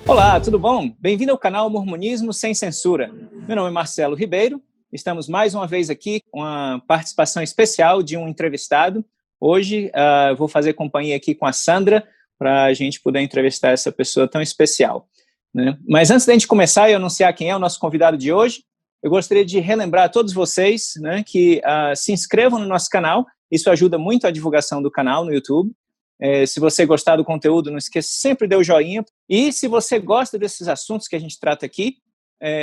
Olá, tudo bom? Bem-vindo ao canal Mormonismo Sem Censura. Meu nome é Marcelo Ribeiro. Estamos mais uma vez aqui com a participação especial de um entrevistado. Hoje eu vou fazer companhia aqui com a Sandra para a gente poder entrevistar essa pessoa tão especial, né? Mas antes da gente começar e anunciar quem é o nosso convidado de hoje, eu gostaria de relembrar a todos vocês, né, que se inscrevam no nosso canal. Isso ajuda muito a divulgação do canal no YouTube. Se você gostar do conteúdo, não esqueça sempre de dar o joinha. E se você gosta desses assuntos que a gente trata aqui,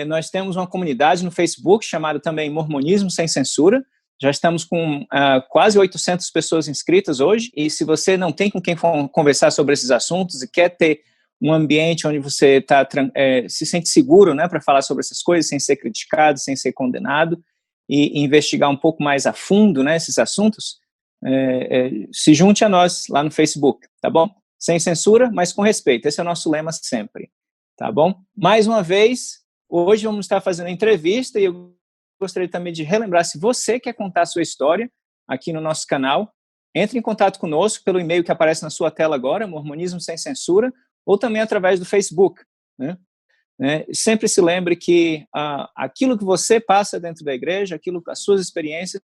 nós temos uma comunidade no Facebook chamada também Mormonismo Sem Censura. Já estamos com quase 800 pessoas inscritas hoje. E se você não tem com quem conversar sobre esses assuntos e quer ter um ambiente onde você se sente seguro, né, para falar sobre essas coisas, sem ser criticado, sem ser condenado, e investigar um pouco mais a fundo, né, esses assuntos, se junte a nós lá no Facebook, tá bom? Sem censura, mas com respeito. Esse é o nosso lema sempre, tá bom? Mais uma vez, hoje vamos estar fazendo a entrevista e eu gostaria também de relembrar, se você quer contar a sua história aqui no nosso canal, entre em contato conosco pelo e-mail que aparece na sua tela agora, Mormonismo Sem Censura, ou também através do Facebook, né? Sempre se lembre que aquilo que você passa dentro da igreja, as suas experiências,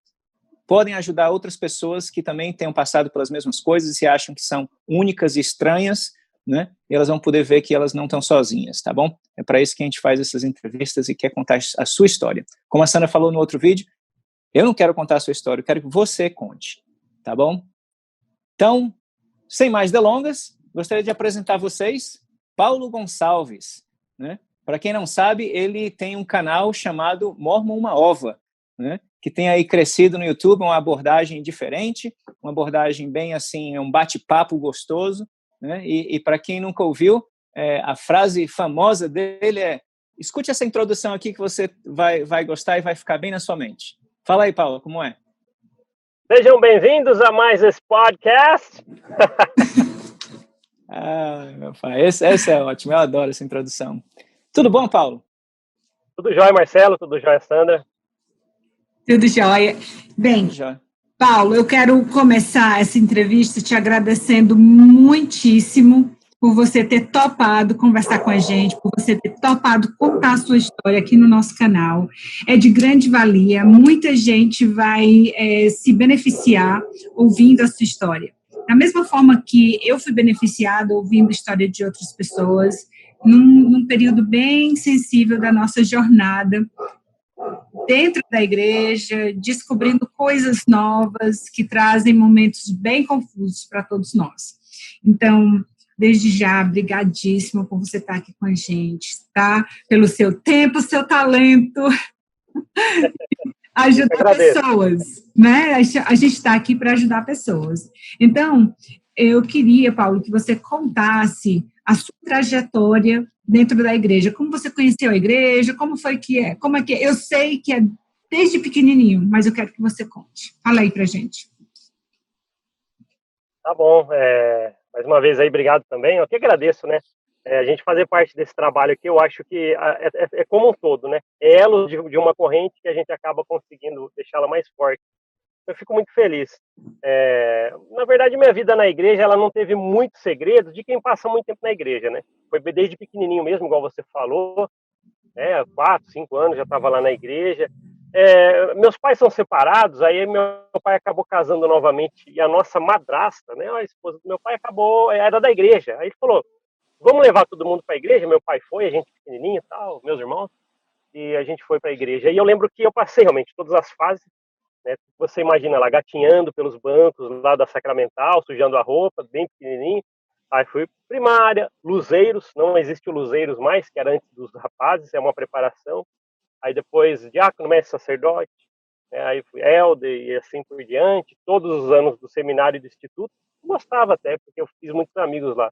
podem ajudar outras pessoas que também tenham passado pelas mesmas coisas e se acham que são únicas e estranhas, né? E elas vão poder ver que elas não estão sozinhas, tá bom? É para isso que a gente faz essas entrevistas e quer contar a sua história. Como a Sandra falou no outro vídeo, eu não quero contar a sua história, eu quero que você conte, tá bom? Então, sem mais delongas, gostaria de apresentar a vocês Paulo Gonçalves, né? Para quem não sabe, ele tem um canal chamado Mormon Uma Ova, né? Que tem aí crescido no YouTube, uma abordagem diferente, uma abordagem bem assim, um bate-papo gostoso, né? E para quem nunca ouviu, a frase famosa dele é: escute essa introdução aqui que você vai gostar e vai ficar bem na sua mente. Fala aí, Paulo, como é? Sejam bem-vindos a mais esse podcast. Meu pai, esse é ótimo, eu adoro essa introdução. Tudo bom, Paulo? Tudo jóia, Marcelo? Tudo jóia, Sandra? Tudo jóia. Bem, Tudo jóia. Paulo, eu quero começar essa entrevista te agradecendo muitíssimo por você ter topado conversar com a gente, por você ter topado contar a sua história aqui no nosso canal. É de grande valia, muita gente vai se beneficiar ouvindo a sua história. Da mesma forma que eu fui beneficiada ouvindo a história de outras pessoas, num período bem sensível da nossa jornada, dentro da igreja, descobrindo coisas novas que trazem momentos bem confusos para todos nós. Então, desde já, brigadíssima por você estar aqui com a gente, tá? Pelo seu tempo, seu talento, ajudar pessoas, né? A gente está aqui para ajudar pessoas. Então, eu queria, Paulo, que você contasse a sua trajetória dentro da igreja. Como você conheceu a igreja? Como foi que é? Como é que é? Eu sei que é desde pequenininho, mas eu quero que você conte. Fala aí pra gente. Tá bom. Mais uma vez aí, obrigado também. Eu que agradeço, né? A gente fazer parte desse trabalho aqui, eu acho que é como um todo, né? É elo de uma corrente que a gente acaba conseguindo deixá-la mais forte. Eu fico muito feliz. Na verdade, minha vida na igreja, ela não teve muitos segredos de quem passa muito tempo na igreja, né? Foi desde pequenininho mesmo, igual você falou, 4, 5 anos já estava lá na igreja. Meus pais são separados, aí meu pai acabou casando novamente, e a nossa madrasta, né, a esposa do meu pai, era da igreja. Aí ele falou: vamos levar todo mundo para a igreja? Meu pai foi, a gente pequenininho e tal, meus irmãos, e a gente foi para a igreja. E eu lembro que eu passei realmente todas as fases, né? Você imagina lá, gatinhando pelos bancos lá da Sacramental, sujando a roupa, bem pequenininho. Aí fui primária, luzeiros, não existe o luzeiros mais, que era antes dos rapazes, é uma preparação. Aí depois diácono, mestre, sacerdote, aí fui elder e assim por diante, todos os anos do seminário e do instituto. Gostava até, porque eu fiz muitos amigos lá.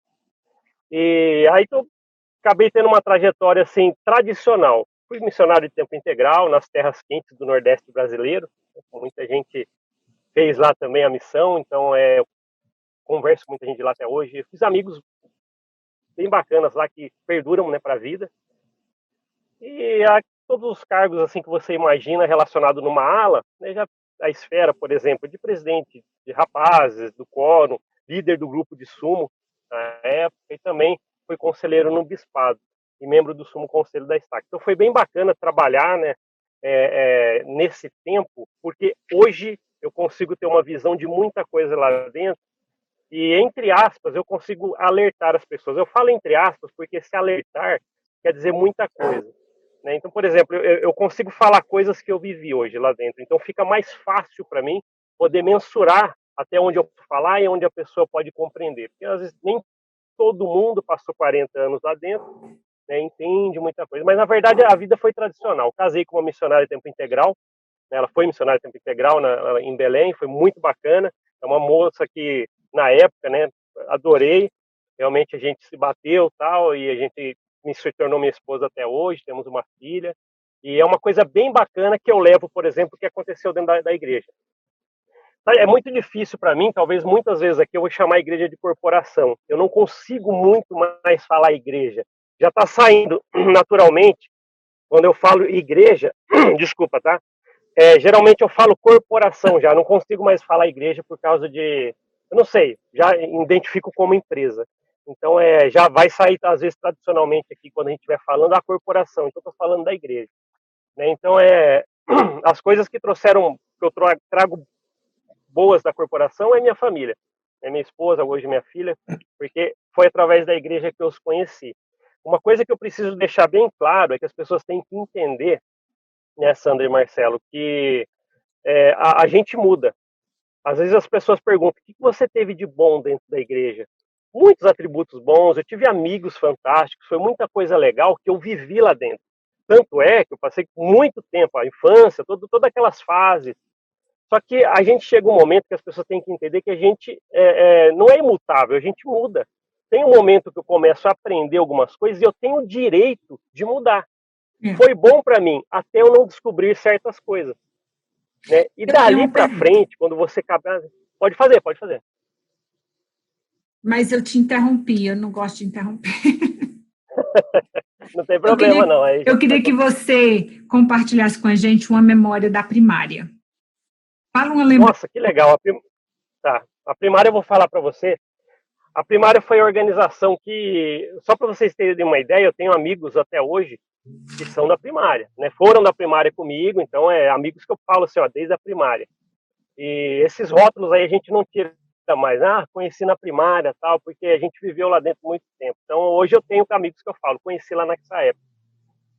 E aí acabei tendo uma trajetória assim tradicional. Fui missionário de tempo integral nas terras quentes do Nordeste brasileiro. Muita gente fez lá também a missão, então eu converso com muita gente lá até hoje. Eu fiz amigos bem bacanas lá que perduram, né, para a vida. E todos os cargos assim que você imagina relacionado numa ala, né, já a esfera, por exemplo, de presidente de rapazes, do quórum, líder do grupo de sumo na época, e também fui conselheiro no bispado e membro do Sumo Conselho da STAC. Então foi bem bacana trabalhar, né, nesse tempo, porque hoje eu consigo ter uma visão de muita coisa lá dentro e, entre aspas, eu consigo alertar as pessoas. Eu falo entre aspas porque se alertar quer dizer muita coisa, né? Então, por exemplo, eu consigo falar coisas que eu vivi hoje lá dentro. Então fica mais fácil para mim poder mensurar até onde eu posso falar e onde a pessoa pode compreender. Porque às vezes nem todo mundo passou 40 anos lá dentro, né, entende muita coisa. Mas, na verdade, a vida foi tradicional. Casei com uma missionária de tempo integral, né, ela foi missionária de tempo integral em Belém, foi muito bacana. É uma moça que, na época, né, adorei. Realmente a gente se bateu tal, e a gente se tornou minha esposa até hoje, temos uma filha. E é uma coisa bem bacana que eu levo, por exemplo, que aconteceu dentro da igreja. É muito difícil para mim, talvez muitas vezes aqui eu vou chamar a igreja de corporação. Eu não consigo muito mais falar igreja. Já está saindo naturalmente. Quando eu falo igreja, desculpa, tá? Geralmente eu falo corporação já. Não consigo mais falar igreja por causa de, eu não sei, já identifico como empresa. Então já vai sair às vezes tradicionalmente aqui quando a gente estiver falando a corporação. Então estou falando da igreja, né? Então as coisas que trouxeram, que eu trago boas da corporação é minha família, é minha esposa, hoje minha filha, porque foi através da igreja que eu os conheci. Uma coisa que eu preciso deixar bem claro é que as pessoas têm que entender, né, Sandra e Marcelo, que a gente muda. Às vezes as pessoas perguntam: o que você teve de bom dentro da igreja? Muitos atributos bons, eu tive amigos fantásticos, foi muita coisa legal que eu vivi lá dentro. Tanto é que eu passei muito tempo, a infância, todas aquelas fases. Só que a gente chega um momento que as pessoas têm que entender que a gente não é imutável, a gente muda. Tem um momento que eu começo a aprender algumas coisas e eu tenho o direito de mudar. Foi bom para mim até eu não descobrir certas coisas, né? E dali para frente, quando você acabar... Pode fazer, pode fazer. Mas eu te interrompi, eu não gosto de interromper. Não tem problema, não. Eu queria que você compartilhasse com a gente uma memória da primária. Fala uma lembrança. Nossa, que legal. Tá. A primária eu vou falar para você. A primária foi a organização que, só para vocês terem uma ideia, eu tenho amigos até hoje que são da primária, né? Foram da primária comigo, então amigos que eu falo assim, ó, desde a primária. E esses rótulos aí a gente não tira mais, conheci na primária, tal, porque a gente viveu lá dentro muito tempo. Então hoje eu tenho amigos que eu falo, conheci lá nessa época.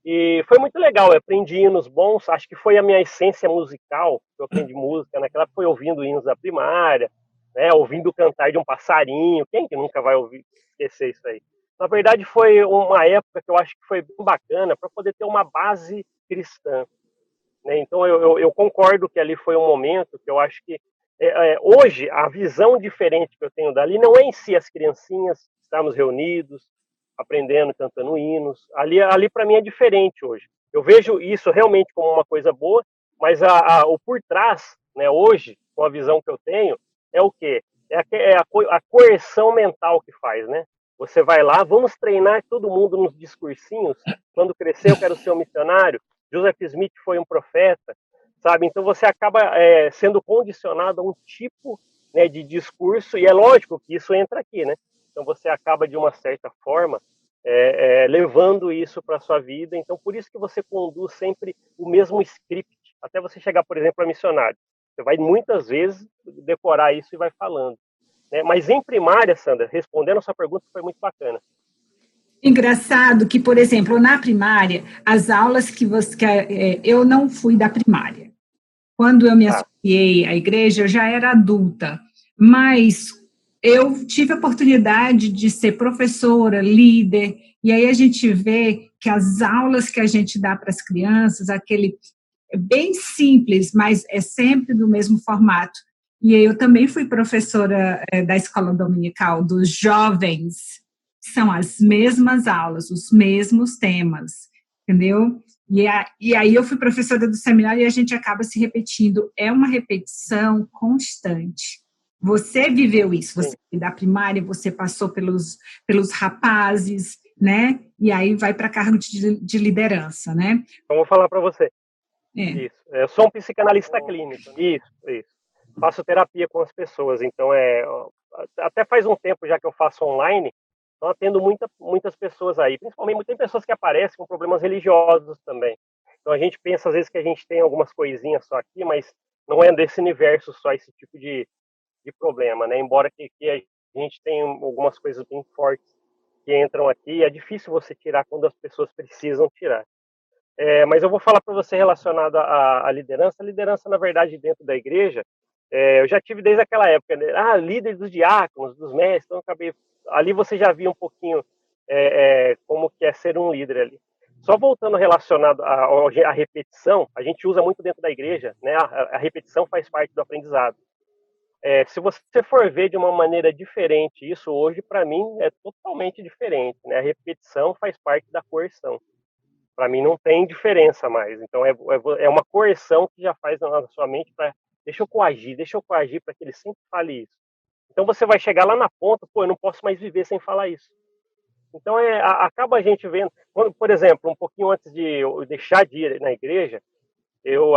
E foi muito legal, eu aprendi hinos bons, acho que foi a minha essência musical, eu aprendi música naquela, foi ouvindo hinos da primária, né, ouvindo o cantar de um passarinho, quem que nunca vai esquecer isso aí? Na verdade foi uma época que eu acho que foi bem bacana para poder ter uma base cristã, né? Então eu concordo que ali foi um momento que eu acho que hoje a visão diferente que eu tenho dali não é em si as criancinhas estarmos reunidos, aprendendo, cantando hinos. Ali para mim é diferente hoje. Eu vejo isso realmente como uma coisa boa, mas o por trás, né, hoje, com a visão que eu tenho, é o quê? A coerção mental que faz, né? Você vai lá, vamos treinar todo mundo nos discursinhos. Quando crescer, eu quero ser um missionário. Joseph Smith foi um profeta, sabe? Então você acaba sendo condicionado a um tipo, né, de discurso, e é lógico que isso entra aqui, né? Então você acaba, de uma certa forma, levando isso para a sua vida. Então por isso que você conduz sempre o mesmo script, até você chegar, por exemplo, a missionário. Você vai muitas vezes decorar isso e vai falando, né? Mas em primária, Sandra, respondendo a sua pergunta, foi muito bacana. Engraçado que, por exemplo, na primária, as aulas eu não fui da primária. Quando eu me associei à igreja, eu já era adulta, mas eu tive a oportunidade de ser professora, líder, e aí a gente vê que as aulas que a gente dá para as crianças, aquele é bem simples, mas é sempre do mesmo formato. E eu também fui professora da escola dominical dos jovens. São as mesmas aulas, os mesmos temas, entendeu? E aí eu fui professora do seminário e a gente acaba se repetindo. É uma repetição constante. Você viveu isso, você da primária, você passou pelos rapazes, né? E aí vai para cargo de liderança, né? Então, vou falar para você. Isso. Eu sou um psicanalista clínico. Isso. Faço terapia com as pessoas. Então, até faz um tempo já que eu faço online, Então, atendo muitas pessoas aí, principalmente tem pessoas que aparecem com problemas religiosos também. Então, a gente pensa, às vezes, que a gente tem algumas coisinhas só aqui, mas não é desse universo só esse tipo de problema, né? Embora que a gente tenha algumas coisas bem fortes que entram aqui, é difícil você tirar quando as pessoas precisam tirar. Mas eu vou falar para você relacionado à liderança. A liderança, na verdade, dentro da igreja, eu já tive desde aquela época, né? Líder dos diáconos, dos mestres, então ali você já via um pouquinho como que é ser um líder ali. Só voltando relacionado à repetição, a gente usa muito dentro da igreja, né? A repetição faz parte do aprendizado. Se você for ver de uma maneira diferente, isso hoje, para mim, é totalmente diferente, né? A repetição faz parte da coerção. Para mim não tem diferença mais. Então é uma coerção que já faz na sua mente para deixa eu coagir para que ele sempre fale isso. Então você vai chegar lá na ponta, eu não posso mais viver sem falar isso. Então acaba a gente vendo, quando, por exemplo, um pouquinho antes de eu deixar de ir na igreja, eu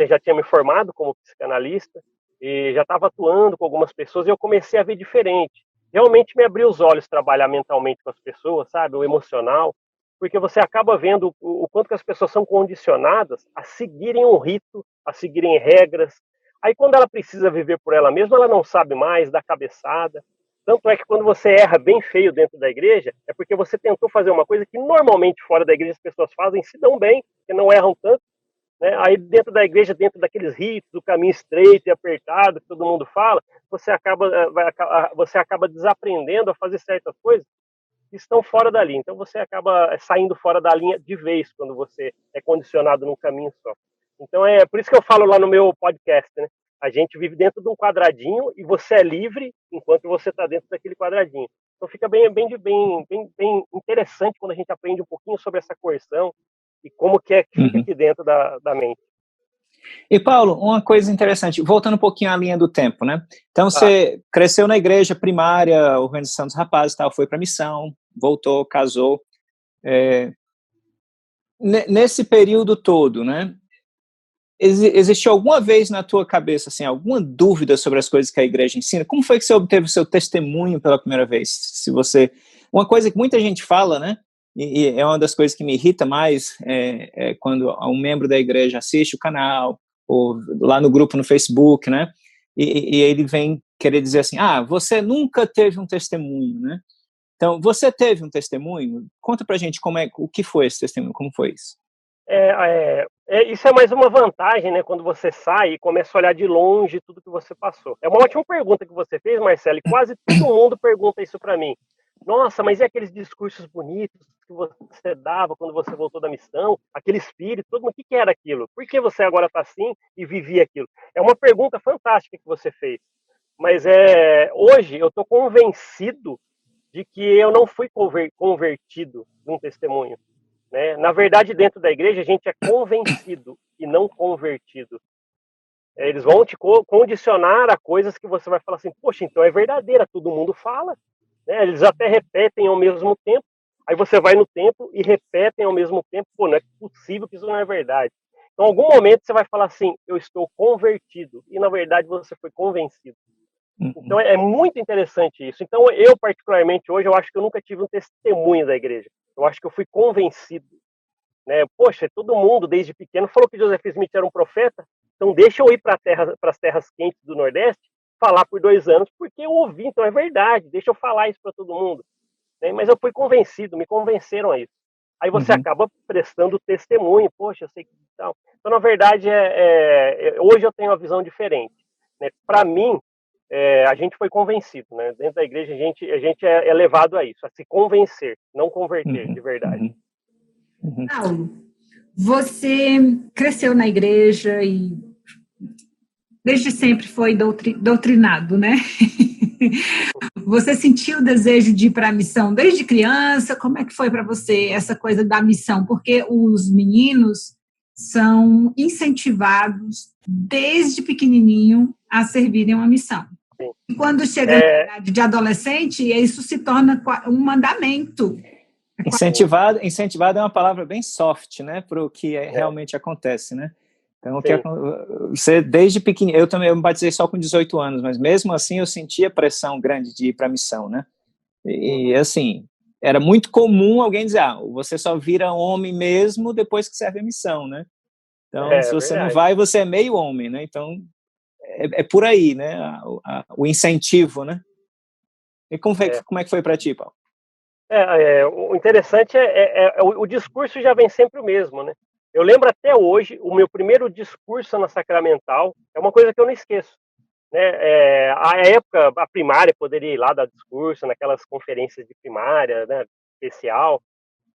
já tinha me formado como psicanalista e já estava atuando com algumas pessoas e eu comecei a ver diferente. Realmente me abriu os olhos trabalhar mentalmente com as pessoas, sabe, o emocional, porque você acaba vendo o quanto que as pessoas são condicionadas a seguirem um rito, a seguirem regras. Aí quando ela precisa viver por ela mesma, ela não sabe mais, dá cabeçada. Tanto é que quando você erra bem feio dentro da igreja, é porque você tentou fazer uma coisa que normalmente fora da igreja as pessoas fazem, se dão bem, que não erram tanto, né? Aí dentro da igreja, dentro daqueles ritos, do caminho estreito e apertado que todo mundo fala, você acaba desaprendendo a fazer certas coisas que estão fora da linha. Então você acaba saindo fora da linha de vez quando você é condicionado num caminho só. Então é por isso que eu falo lá no meu podcast, né? A gente vive dentro de um quadradinho e você é livre enquanto você está dentro daquele quadradinho. Então fica bem interessante quando a gente aprende um pouquinho sobre essa coerção e como que fica aqui dentro da mente. E, Paulo, uma coisa interessante, voltando um pouquinho à linha do tempo, né? Então, você cresceu na igreja primária, organização dos rapazes, tal, foi para a missão, voltou, casou. Nesse período todo, né? Existiu alguma vez na tua cabeça, assim, alguma dúvida sobre as coisas que a igreja ensina? Como foi que você obteve o seu testemunho pela primeira vez? Uma coisa que muita gente fala, né? E é uma das coisas que me irrita mais quando um membro da igreja assiste o canal, ou lá no grupo no Facebook, né? E ele vem querer dizer assim, você nunca teve um testemunho, né? Então, você teve um testemunho? Conta pra gente o que foi esse testemunho, como foi isso? Isso é mais uma vantagem, né? Quando você sai e começa a olhar de longe tudo que você passou. É uma ótima pergunta que você fez, Marcelo, e quase todo mundo pergunta isso para mim. Nossa, mas e aqueles discursos bonitos que você dava quando você voltou da missão? Aquele espírito, todo mundo, o que era aquilo? Por que você agora está assim e vivia aquilo? É uma pergunta fantástica que você fez. Mas hoje eu estou convencido de que eu não fui convertido num testemunho. Né? Na verdade, dentro da igreja, a gente é convencido e não convertido. Eles vão te condicionar a coisas que você vai falar assim, poxa, então é verdadeira, todo mundo fala. Né? Eles até repetem ao mesmo tempo, aí você vai no templo e repetem ao mesmo tempo, não é possível que isso não é verdade. Então, em algum momento você vai falar assim, eu estou convertido, e na verdade você foi convencido. Então é muito interessante isso. Então eu particularmente hoje, eu acho que eu nunca tive um testemunho da igreja. Eu acho que eu fui convencido. Né? Poxa, todo mundo desde pequeno falou que Joseph Smith era um profeta, então deixa eu ir para as terras quentes do Nordeste, falar por 2 anos, porque eu ouvi, então é verdade, deixa eu falar isso para todo mundo. Né? Mas eu fui convencido, me convenceram a isso. Aí você acaba prestando testemunho, poxa, eu sei que tal. Então, na verdade, hoje eu tenho uma visão diferente. Né? Para mim, a gente foi convencido, né? Dentro da igreja a gente é levado a isso, a se convencer, não converter, de verdade. Paulo, você cresceu na igreja e desde sempre foi doutrinado, né? Você sentiu o desejo de ir para a missão desde criança? Como é que foi para você essa coisa da missão? Porque os meninos são incentivados desde pequenininho a servirem uma missão. E quando chega na idade de adolescente, isso se torna um mandamento. Incentivado é uma palavra bem soft, né, para o que realmente acontece, né? Então, você desde pequenininho, eu me batizei só com 18 anos, mas mesmo assim eu sentia pressão grande de ir para a missão, né? E assim, era muito comum alguém dizer, você só vira homem mesmo depois que serve a missão, né? Então, se você não verdade. vai, você é meio homem, né? Então, é por aí, né? O incentivo, né? E como é que foi para ti, Paulo? O interessante o discurso já vem sempre o mesmo, né? Eu lembro até hoje, o meu primeiro discurso na Sacramental é uma coisa que eu não esqueço, né? A época, a primária, poderia ir lá dar discurso naquelas conferências de primária, né? Especial.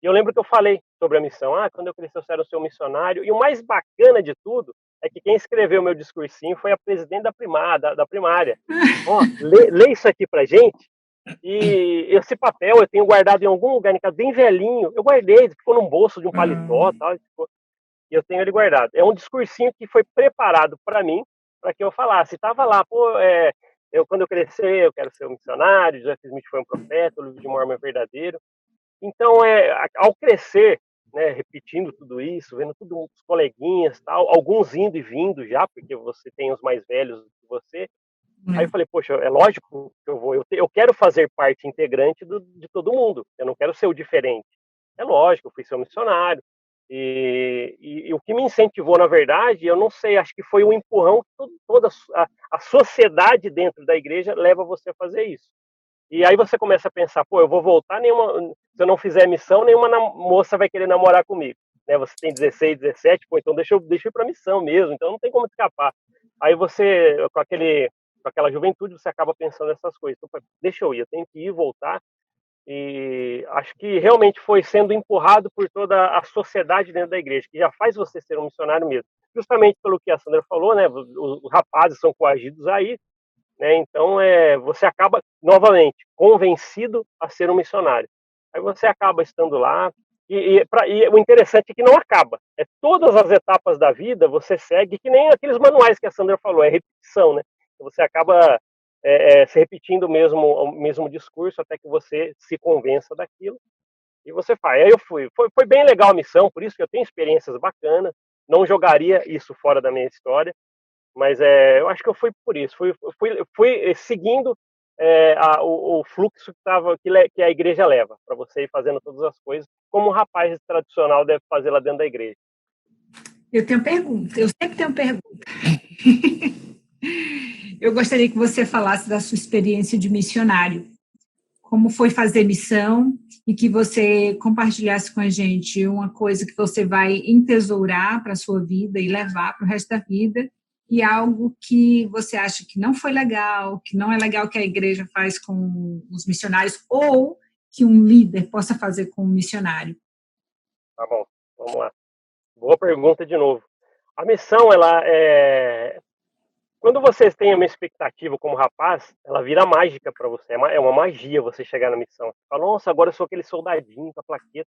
E eu lembro que eu falei sobre a missão. Quando eu crescer eu quero ser um missionário. E o mais bacana de tudo é que quem escreveu meu discursinho foi a presidente da primária. Lê isso aqui pra gente. E esse papel eu tenho guardado em algum lugar, bem velhinho. Eu guardei, ficou num bolso de um paletó, tal, e eu tenho ele guardado. É um discursinho que foi preparado para mim, para que eu falasse. Tava lá, quando eu crescer, eu quero ser um missionário, Joseph Smith foi um profeta, o livro de Mormon é verdadeiro. Então, ao crescer, né, repetindo tudo isso, vendo todos os coleguinhas, tal, alguns indo e vindo já, porque você tem os mais velhos que você. Aí eu falei, poxa, é lógico que eu vou. Eu quero fazer parte integrante de todo mundo. Eu não quero ser o diferente. É lógico, eu fui ser um missionário. E o que me incentivou, na verdade, eu não sei, acho que foi o empurrão que toda a sociedade dentro da igreja leva você a fazer isso. E aí você começa a pensar, eu vou voltar, se eu não fizer missão, nenhuma moça vai querer namorar comigo. Né? Você tem 16, 17, então deixa eu ir para missão mesmo, então não tem como escapar. Aí você, com aquela juventude, você acaba pensando nessas coisas. Então, deixa eu ir, eu tenho que ir, voltar. E acho que realmente foi sendo empurrado por toda a sociedade dentro da igreja, que já faz você ser um missionário mesmo. Justamente pelo que a Sandra falou, né? Os rapazes são coagidos aí, né? Então, você acaba, novamente, convencido a ser um missionário. Aí você acaba estando lá. E o interessante é que não acaba. Todas as etapas da vida você segue, que nem aqueles manuais que a Sandra falou, é repetição, né? Você acaba se repetindo o mesmo discurso até que você se convença daquilo e você faz. Aí eu fui. Foi bem legal a missão, por isso que eu tenho experiências bacanas. Não jogaria isso fora da minha história. Mas eu acho que eu fui por isso. Fui seguindo o fluxo que a igreja leva, para você ir fazendo todas as coisas, como um rapaz tradicional deve fazer lá dentro da igreja. Eu tenho pergunta, eu sempre tenho pergunta. Eu gostaria que você falasse da sua experiência de missionário. Como foi fazer missão e que você compartilhasse com a gente uma coisa que você vai entesourar para a sua vida e levar para o resto da vida e algo que você acha que não foi legal, que não é legal que a igreja faz com os missionários ou que um líder possa fazer com um missionário. Tá bom, vamos lá. Boa pergunta de novo. A missão, quando vocês têm uma expectativa como rapaz, ela vira mágica para você. É uma magia você chegar na missão. Você fala, nossa, agora eu sou aquele soldadinho com a plaqueta.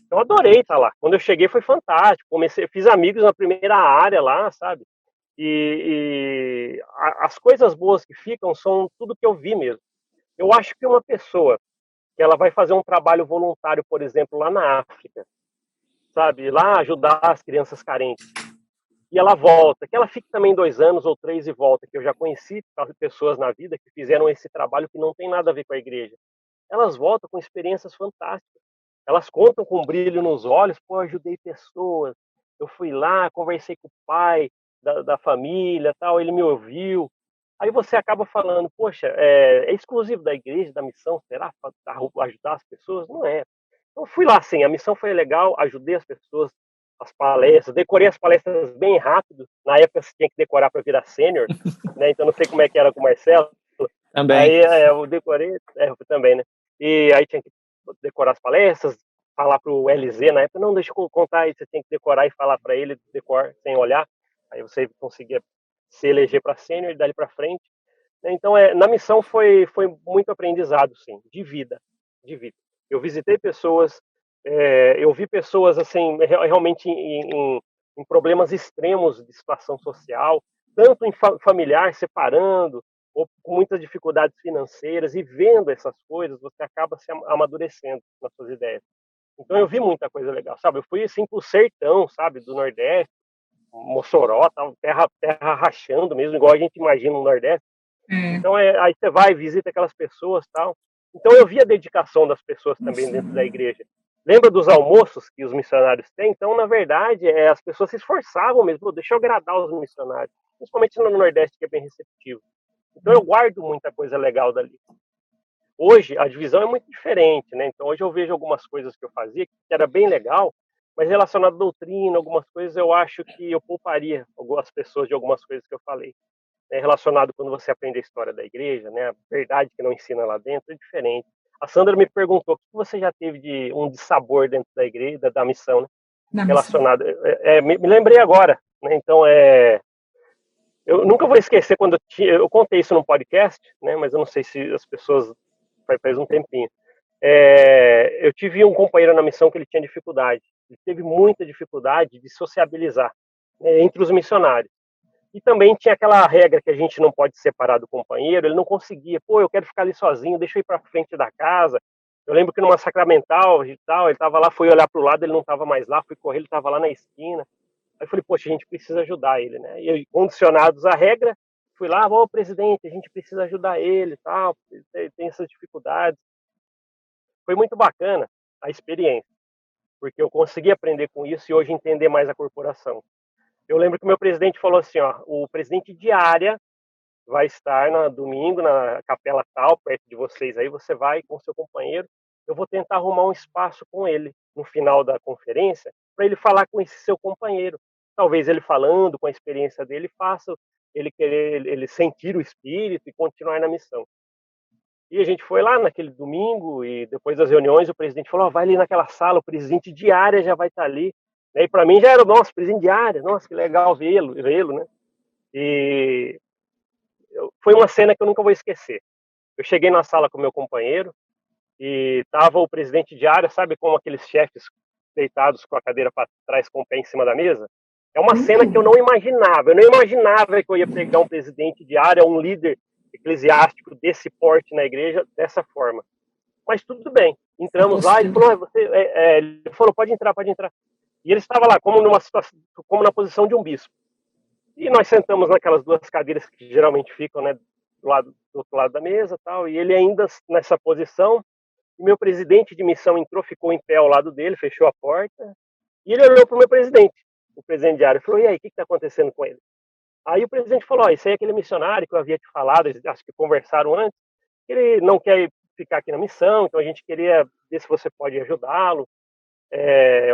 Eu adorei estar lá. Quando eu cheguei foi fantástico. Fiz amigos na primeira área lá, sabe? As coisas boas que ficam são tudo que eu vi mesmo. Eu acho que uma pessoa que ela vai fazer um trabalho voluntário, por exemplo, lá na África, sabe? Lá ajudar as crianças carentes. E ela volta, que ela fique também 2 anos ou 3 e volta, que eu já conheci pessoas na vida que fizeram esse trabalho que não tem nada a ver com a igreja. Elas voltam com experiências fantásticas. Elas contam com um brilho nos olhos, eu ajudei pessoas, eu fui lá, conversei com o pai da família, tal, ele me ouviu. Aí você acaba falando, poxa, é exclusivo da igreja, da missão, será? Ajudar as pessoas? Não é. Então fui lá, sim, a missão foi legal, ajudei as pessoas, as palestras, decorei as palestras bem rápido. Na época você tinha que decorar para virar sênior, né? Então não sei como é que era com o Marcelo. Também. Aí eu decorei, também, né? E aí tinha que decorar as palestras, falar pro LZ na época, não, deixa eu contar aí, você tem que decorar e falar para ele, decor, sem olhar. Aí você conseguia se eleger para sênior e dali para frente. Então, na missão foi muito aprendizado, sim, de vida. Eu visitei pessoas, eu vi pessoas, assim, realmente em problemas extremos de situação social, tanto em familiar, separando, ou com muitas dificuldades financeiras, e vendo essas coisas, você acaba se amadurecendo nas suas ideias. Então, eu vi muita coisa legal, sabe? Eu fui, assim, pro sertão, sabe, do Nordeste, Mossoró, tal, terra rachando mesmo, igual a gente imagina no Nordeste. Então, aí você vai, visita aquelas pessoas, tal, Então eu via a dedicação das pessoas também dentro da igreja. Lembra dos almoços que os missionários têm? Então, na verdade, as pessoas se esforçavam mesmo, deixa eu agradar os missionários, principalmente no Nordeste, que é bem receptivo. Então eu guardo muita coisa legal dali. Hoje, a divisão é muito diferente, né? Então hoje eu vejo algumas coisas que eu fazia, que era bem legal, mas relacionado à doutrina, algumas coisas eu acho que eu pouparia algumas pessoas de algumas coisas que eu falei. Relacionado quando você aprende a história da igreja, né, a verdade que não ensina lá dentro é diferente. A Sandra me perguntou o que você já teve de um dissabor dentro da igreja, da missão, né, relacionado. Me lembrei agora, né, então eu nunca vou esquecer quando eu contei isso num podcast, né, mas eu não sei se as pessoas faz um tempinho. Eu tive um companheiro na missão que ele tinha dificuldade, ele teve muita dificuldade de sociabilizar, né, entre os missionários. E também tinha aquela regra que a gente não pode separar do companheiro, ele não conseguia, eu quero ficar ali sozinho, deixa eu ir para frente da casa. Eu lembro que numa sacramental e tal, ele estava lá, fui olhar para o lado, ele não estava mais lá, fui correr, ele estava lá na esquina. Aí eu falei, poxa, a gente precisa ajudar ele, né? E condicionados à regra, fui lá, presidente, a gente precisa ajudar ele e tal, tem essas dificuldades. Foi muito bacana a experiência, porque eu consegui aprender com isso e hoje entender mais a corporação. Eu lembro que o meu presidente falou assim, o presidente de área vai estar no domingo na capela tal, perto de vocês aí, você vai com seu companheiro, eu vou tentar arrumar um espaço com ele no final da conferência, para ele falar com esse seu companheiro. Talvez ele falando com a experiência dele, faça ele sentir o espírito e continuar na missão. E a gente foi lá naquele domingo e depois das reuniões o presidente falou, vai ali naquela sala, o presidente de área já vai estar ali. E para mim já era o nosso presidente de área, nossa, que legal vê-lo, né? E foi uma cena que eu nunca vou esquecer. Eu cheguei na sala com meu companheiro e tava o presidente de área, sabe como aqueles chefes deitados com a cadeira para trás com o pé em cima da mesa? É uma cena que eu não imaginava. Eu não imaginava que eu ia pegar um presidente de área, um líder eclesiástico desse porte na igreja dessa forma. Mas tudo bem. Entramos lá, ele falou, ele falou, pode entrar. E ele estava lá como numa situação, como na posição de um bispo. E nós sentamos naquelas duas cadeiras que geralmente ficam, né, do outro lado da mesa, tal. E ele ainda nessa posição. E meu presidente de missão entrou, ficou em pé ao lado dele, fechou a porta. E ele olhou para o meu presidente, o presidente de área, e falou: e aí, o que está acontecendo com ele? Aí o presidente falou: esse aí é aquele missionário que eu havia te falado, acho que conversaram antes, ele não quer ficar aqui na missão, então a gente queria ver se você pode ajudá-lo.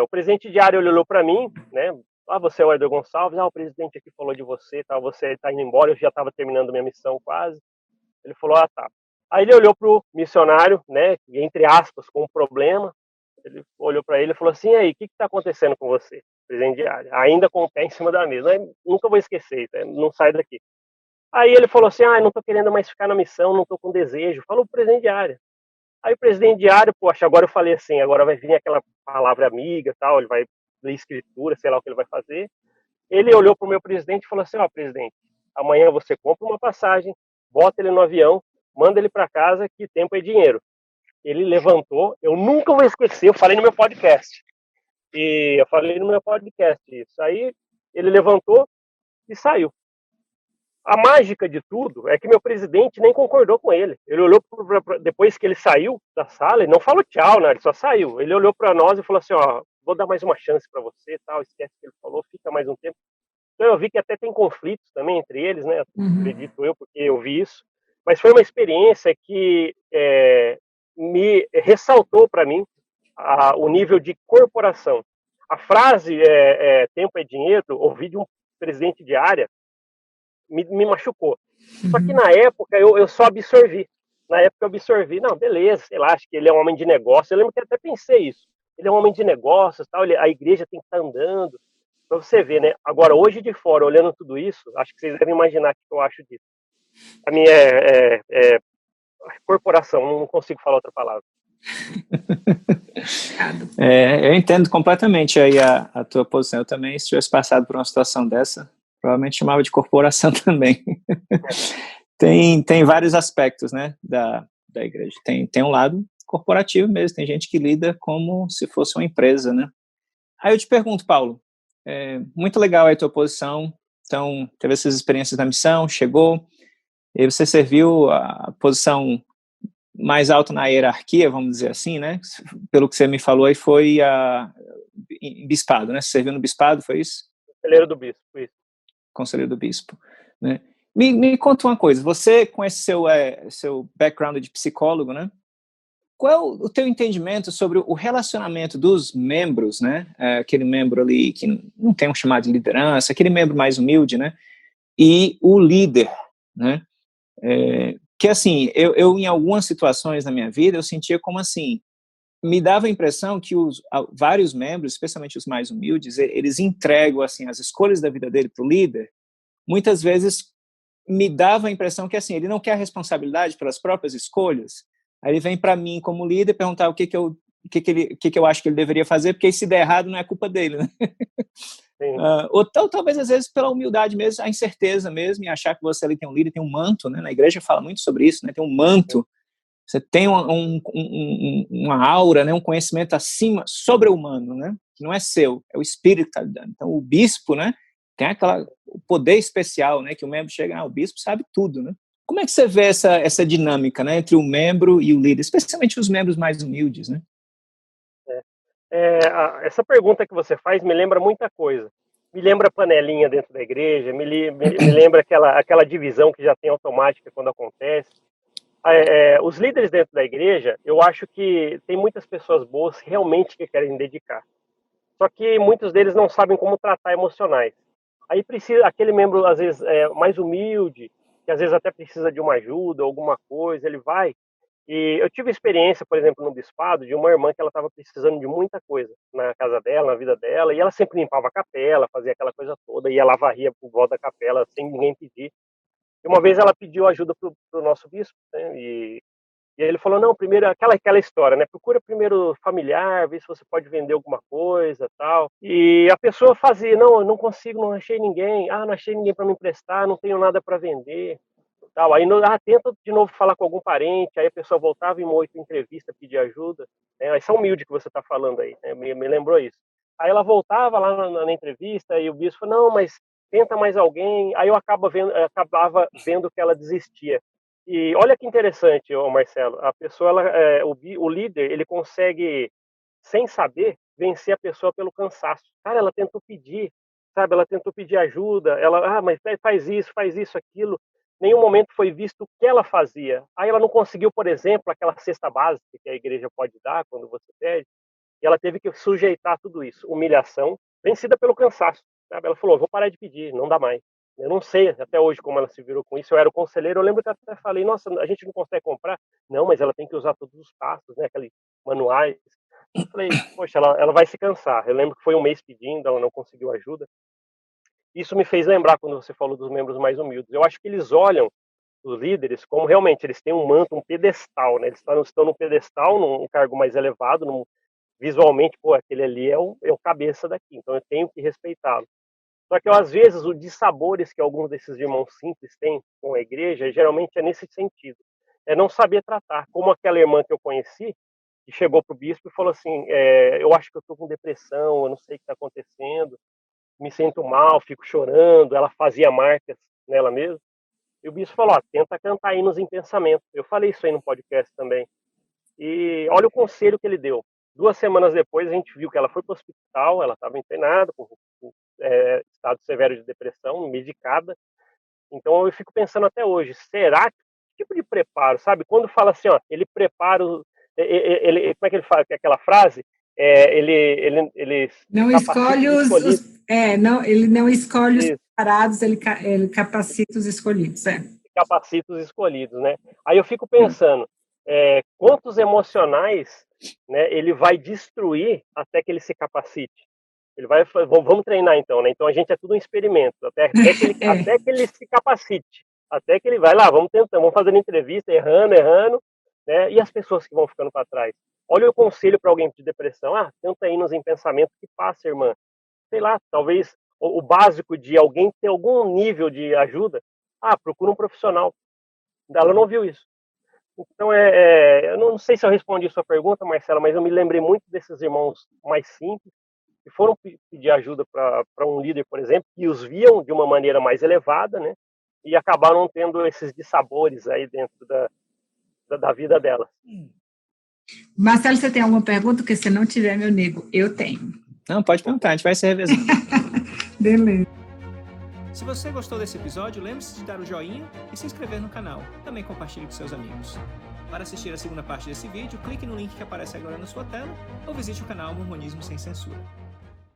O presidente de área olhou para mim, né? Você é o Eder Gonçalves, o presidente aqui falou de você, tá, você está indo embora, eu já estava terminando minha missão quase. Ele falou, tá. Aí ele olhou para o missionário, né, entre aspas, com um problema, ele olhou para ele e falou assim, e aí, o que está acontecendo com você, presidente de área? Ainda com o pé em cima da mesa, nunca vou esquecer, não sai daqui. Aí ele falou assim, não estou querendo mais ficar na missão, não estou com desejo, falou o presidente de área. Aí o presidente de área, poxa, agora eu falei assim, agora vai vir aquela palavra amiga, tal, ele vai ler escritura, sei lá o que ele vai fazer. Ele olhou para o meu presidente e falou assim, presidente, amanhã você compra uma passagem, bota ele no avião, manda ele para casa, que tempo é dinheiro. Ele levantou, eu nunca vou esquecer, eu falei no meu podcast. Isso. Aí ele levantou e saiu. A mágica de tudo é que meu presidente nem concordou com ele. Ele olhou, depois que ele saiu da sala, ele não falou tchau, né? Ele só saiu. Ele olhou para nós e falou assim, vou dar mais uma chance para você, tal, esquece o que ele falou, fica mais um tempo. Então eu vi que até tem conflitos também entre eles, né? Acredito eu, porque eu vi isso. Mas foi uma experiência que me ressaltou para mim o nível de corporação. A frase tempo é dinheiro, ouvi de um presidente de área, me machucou. Só que na época eu só absorvi. Não, beleza, sei lá, acho que ele é um homem de negócio. Eu lembro que até pensei isso. Ele é um homem de negócios, tal, a igreja tem que estar andando. Para você ver, né? Agora, hoje de fora, olhando tudo isso, acho que vocês devem imaginar o que eu acho disso. A minha corporação, não consigo falar outra palavra. Eu entendo completamente aí a tua posição. Eu também, se tivesse passado por uma situação dessa, provavelmente chamava de corporação também. Tem vários aspectos, né, da igreja. Tem um lado corporativo mesmo, tem gente que lida como se fosse uma empresa, né? Aí eu te pergunto, Paulo, muito legal aí a tua posição, então teve essas experiências na missão, chegou, e você serviu a posição mais alto na hierarquia, vamos dizer assim, né? Pelo que você me falou aí, foi em bispado, né? Você serviu no bispado, foi isso? Conselheiro do bispo, isso. Conselheiro do bispo, né? Me conta uma coisa, você com esse seu background de psicólogo, né? Qual é o teu entendimento sobre o relacionamento dos membros, né? Aquele membro ali que não tem um chamado de liderança, aquele membro mais humilde, né? E o líder, né? Que assim, eu em algumas situações na minha vida, eu sentia como assim, me dava a impressão que vários membros, especialmente os mais humildes, eles entregam assim as escolhas da vida dele para o líder. Muitas vezes me dava a impressão que assim, ele não quer a responsabilidade pelas próprias escolhas. Aí ele vem para mim como líder perguntar o que eu acho que ele deveria fazer, porque se der errado não é culpa dele, né? Ou talvez às vezes pela humildade mesmo, a incerteza mesmo, e achar que você ali tem um líder, tem um manto, né? Na igreja fala muito sobre isso, né? Tem um manto, você tem uma aura, né? Um conhecimento acima, sobre-humano, né? Que não é seu, é o Espírito que está lhe dando. Então o bispo, né? Tem o poder especial, né? Que o membro chega, o bispo sabe tudo, né? Como é que você vê essa dinâmica, né? Entre o membro e o líder, especialmente os membros mais humildes, né? Essa pergunta que você faz me lembra muita coisa. Me lembra panelinha dentro da igreja, me lembra aquela divisão que já tem automática quando acontece. Os líderes dentro da igreja, eu acho que tem muitas pessoas boas realmente que querem dedicar. Só que muitos deles não sabem como tratar emocionais. Aí precisa, aquele membro, às vezes, mais humilde, que às vezes até precisa de uma ajuda, alguma coisa, ele vai. E eu tive experiência, por exemplo, no bispado, de uma irmã que ela estava precisando de muita coisa na casa dela, na vida dela, e ela sempre limpava a capela, fazia aquela coisa toda, e ela varria por volta da capela sem ninguém pedir. E uma vez ela pediu ajuda para o nosso bispo, né, e ele falou, não, primeiro, aquela história, né? Procura primeiro familiar, vê se você pode vender alguma coisa, tal. E a pessoa fazia, não, eu não consigo, não achei ninguém. Não achei ninguém para me emprestar, não tenho nada para vender, tal. Aí, tenta de novo falar com algum parente. Aí a pessoa voltava em uma outra entrevista, pedir ajuda. Né? Isso é humilde que você está falando aí, né? Me lembrou isso. Aí ela voltava lá na entrevista e o bispo falou, não, mas tenta mais alguém. Aí eu acabava vendo que ela desistia. E olha que interessante, Marcelo, a pessoa, o líder, ele consegue, sem saber, vencer a pessoa pelo cansaço. Cara, ela tentou pedir, sabe? Ela tentou pedir ajuda, mas faz isso, aquilo. Nenhum momento foi visto o que ela fazia. Aí ela não conseguiu, por exemplo, aquela cesta básica que a igreja pode dar quando você pede, e ela teve que sujeitar tudo isso. Humilhação, vencida pelo cansaço. Sabe? Ela falou, vou parar de pedir, não dá mais. Eu não sei até hoje como ela se virou com isso. Eu era o conselheiro, eu lembro que até falei, nossa, a gente não consegue comprar. Não, mas ela tem que usar todos os passos, né? Aqueles manuais. Eu falei, poxa, ela vai se cansar. Eu lembro que foi um mês pedindo, ela não conseguiu ajuda. Isso me fez lembrar quando você falou dos membros mais humildes. Eu acho que eles olham os líderes como realmente eles têm um manto, um pedestal, né? Eles estão no pedestal, num cargo mais elevado, visualmente, pô, aquele ali é o cabeça daqui, então eu tenho que respeitá-lo. Só que, às vezes, o dissabores que alguns desses irmãos simples têm com a igreja, geralmente é nesse sentido. É não saber tratar. Como aquela irmã que eu conheci, que chegou para o bispo e falou assim, eu acho que eu estou com depressão, eu não sei o que está acontecendo, me sinto mal, fico chorando. Ela fazia marcas nela mesma. E o bispo falou, tenta cantar hinos em pensamento. Eu falei isso aí no podcast também. E olha o conselho que ele deu. 2 semanas depois, a gente viu que ela foi para o hospital, ela estava internada, com estado severo de depressão, medicada. Então eu fico pensando até hoje, será que tipo de preparo, sabe? Quando fala assim, ele prepara, ele como é que ele fala aquela frase? Ele não escolhe ele não escolhe os preparados, ele capacita os escolhidos, capacita os escolhidos, né? Aí eu fico pensando, quantos emocionais, né, ele vai destruir até que ele se capacite. Ele vai, vamos treinar então, né? Então a gente é tudo um experimento, até que ele se capacite, até que ele vai lá, vamos tentando, vamos fazendo entrevista, errando, né? E as pessoas que vão ficando para trás. Olha o conselho para alguém de depressão, tenta hinos em pensamento que passa, irmã. Sei lá, talvez o básico de alguém ter algum nível de ajuda, procura um profissional. Ela não viu isso. Então, eu não sei se eu respondi a sua pergunta, Marcela, mas eu me lembrei muito desses irmãos mais simples, que foram pedir ajuda para um líder, por exemplo, que os viam de uma maneira mais elevada, né? E acabaram tendo esses dissabores aí dentro da vida delas. Marcelo, você tem alguma pergunta? Porque se não tiver, meu nego, eu tenho. Não, pode perguntar, a gente vai se revezando. Beleza. Se você gostou desse episódio, lembre-se de dar o joinha e se inscrever no canal. Também compartilhe com seus amigos. Para assistir a segunda parte desse vídeo, clique no link que aparece agora na sua tela ou visite o canal Mormonismo Sem Censura.